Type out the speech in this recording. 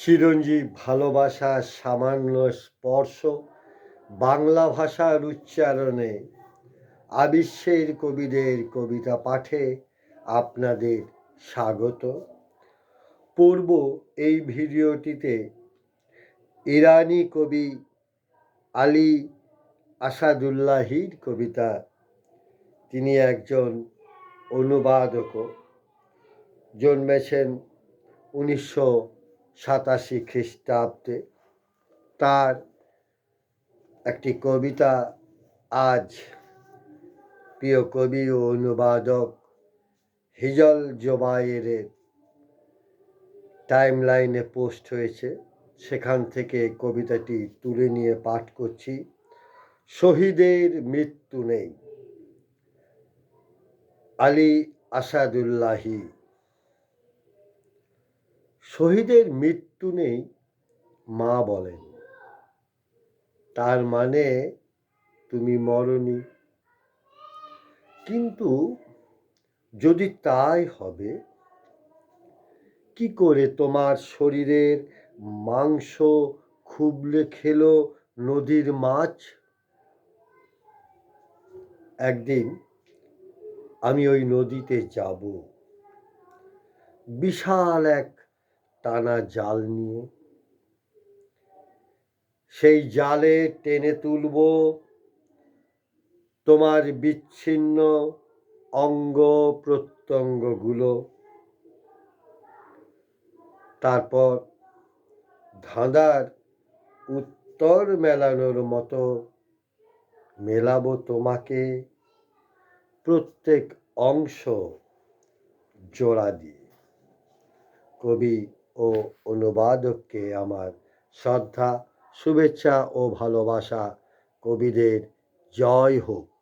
চিরঞ্জীব ভালোবাসার সামান্য স্পর্শ বাংলা ভাষার উচ্চারণে আবিশ্বের কবিদের কবিতা পাঠে আপনাদের স্বাগত। পূর্ব এই ভিডিওটিতে ইরানি কবি আলী আসাদুল্লাহির কবিতা। তিনি একজন অনুবাদকও, জন্মেছেন 1987 খ্রিস্টাব্দে। তার একটি কবিতা আজ প্রিয় কবি ও অনুবাদক হিজল জোবায়েরের টাইমলাইনে পোস্ট হয়েছে, সেখান থেকে কবিতাটি তুলে নিয়ে পাঠ করছি। শহীদের মৃত্যু নেই। আলী আসাদুল্লাহি। শহীদের মৃত্যু নেই মা বলেন, তার মানে তুমি মরনি। কিন্তু যদি তাই হবে, কি করে তোমার শরীরের মাংস খুবলে খেলো নদীর মাছ? একদিন আমি ওই নদীতে যাব, বিশাল এক টানা জাল নিয়ে। সেই জালে টেনে তুলব তোমার বিচ্ছিন্ন অঙ্গ প্রত্যঙ্গগুলো। তারপর ধাঁধার উত্তর মেলানোর মতো মেলাবো তোমাকে প্রত্যেক অংশ জোড়া দিয়ে। কবি ও অনুবাদককে আমার শ্রদ্ধা, শুভেচ্ছা ও ভালোবাসা। কবিদের জয় হোক।